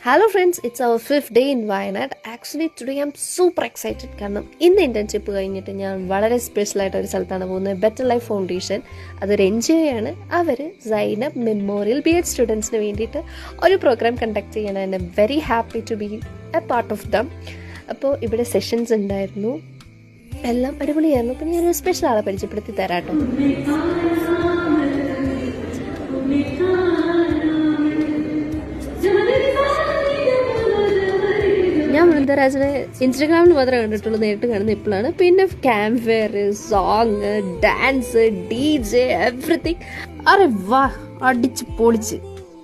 Hello friends, it's our 5th day in Wayanad. Actually today I'm super excited കാരണം ഇന്ന് internship കഴിഞ്ഞിട്ട് ഞാൻ വളരെ സ്പെഷ്യൽ ആയിട്ട് ഒരു സ്ഥലത്താണ് പോകുന്നത്. ബെറ്റർ ലൈഫ് ഫൗണ്ടേഷൻ അതൊരു എൻജിഒ ആണ്. അവർ സൈനബ് മെമ്മോറിയൽ BEd സ്റ്റുഡൻസിന് വേണ്ടിയിട്ട് ഒരു പ്രോഗ്രാം കണ്ടക്ട് ചെയ്യണം. And very happy to be a part of them. അപ്പോൾ ഇവിടെ സെഷൻസ് ഉണ്ടായിരുന്നു, എല്ലാം അടിപൊളിയായിരുന്നു. പിന്നെ ഞാനൊരു സ്പെഷ്യൽ ആളെ പരിചയപ്പെടുത്തി തരാട്ടോ. ഞാൻ വൃന്ദരാജനെ ഇൻസ്റ്റഗ്രാമിൽ മാത്രമേ കണ്ടിട്ടുള്ളൂ, നേരിട്ട് കാണുന്ന ഇപ്പോഴാണ്. പിന്നെ camp fire, song, dance, DJ, everything. അരെ വാ, അടിച്ച് പൊളിച്ച്.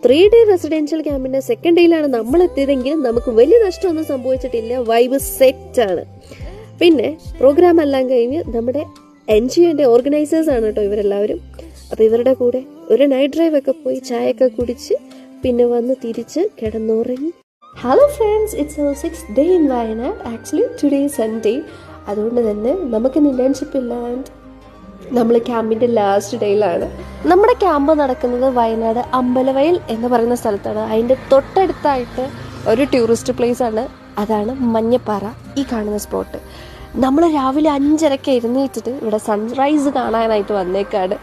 3 day റെസിഡൻഷ്യൽ ക്യാമ്പിന്റെ സെക്കൻഡ് ഡേയിലാണ് നമ്മൾ എത്തിയതെങ്കിലും നമുക്ക് വലിയ നഷ്ടമൊന്നും സംഭവിച്ചിട്ടില്ല. വൈബ് സെറ്റ് ആണ്. പിന്നെ പ്രോഗ്രാം എല്ലാം കഴിഞ്ഞ് നമ്മുടെ NGOന്റെ ഓർഗനൈസേഴ്സ് ആണ് കേട്ടോ ഇവരെല്ലാവരും. അപ്പോൾ ഇവരുടെ കൂടെ ഒരു നൈറ്റ് ഡ്രൈവ് ഒക്കെ പോയി ചായയൊക്കെ കുടിച്ച് പിന്നെ വന്ന് തിരിച്ച് കിടന്നുറങ്ങി. Hello friends, it's our 6th day in Wayanad. Actually today Sunday, അതുകൊണ്ട് തന്നെ നമുക്കിന്ന് ഇന്റേൺഷിപ്പ് ഇല്ല. ആൻഡ് നമ്മൾ ക്യാമ്പിൻ്റെ ലാസ്റ്റ് ഡേയിലാണ്. നമ്മുടെ ക്യാമ്പ് നടക്കുന്നത് വയനാട് അമ്പലവയൽ എന്ന് പറയുന്ന സ്ഥലത്താണ്. അതിൻ്റെ തൊട്ടടുത്തായിട്ട് ഒരു ടൂറിസ്റ്റ് പ്ലേസ് ആണ്, അതാണ് മഞ്ഞപ്പാറ, ഈ കാണുന്ന സ്പോട്ട്. നമ്മൾ രാവിലെ 5:30 എഴുന്നേറ്റിട്ട് ഇവിടെ സൺറൈസ് കാണാനായിട്ട് വന്നേക്കാണ്.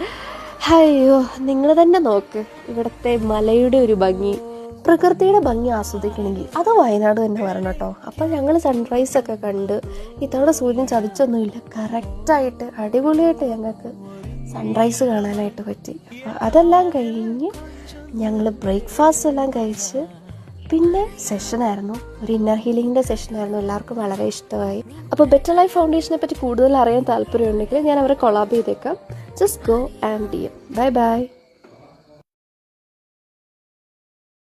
അയ്യോ, നിങ്ങൾ തന്നെ നോക്ക് ഇവിടുത്തെ മലയുടെ ഒരു ഭംഗി, പ്രകൃതിയുടെ ഭംഗി ആസ്വദിക്കണമെങ്കിൽ അത് വയനാട് തന്നെ വരണം കേട്ടോ. അപ്പം ഞങ്ങൾ സൺറൈസൊക്കെ കണ്ട്, ഇതോടെ സൂര്യൻ ചതിച്ചൊന്നുമില്ല, കറക്റ്റായിട്ട് അടിപൊളിയായിട്ട് ഞങ്ങൾക്ക് സൺറൈസ് കാണാനായിട്ട് പറ്റി. അപ്പോൾ അതെല്ലാം കഴിഞ്ഞ് ഞങ്ങൾ ബ്രേക്ക്ഫാസ്റ്റ് എല്ലാം കഴിച്ച് പിന്നെ സെഷനായിരുന്നു, ഒരു ഇന്നർ ഹീലിങ്ങിൻ്റെ സെഷനായിരുന്നു. എല്ലാവർക്കും വളരെ ഇഷ്ടമായി. അപ്പോൾ ബെറ്റർ ലൈഫ് ഫൗണ്ടേഷനെ പറ്റി കൂടുതൽ അറിയാൻ താല്പര്യമുണ്ടെങ്കിൽ ഞാൻ അവരെ കൊളാബ് ചെയ്തേക്കാം. Just go and DM. Bye bye.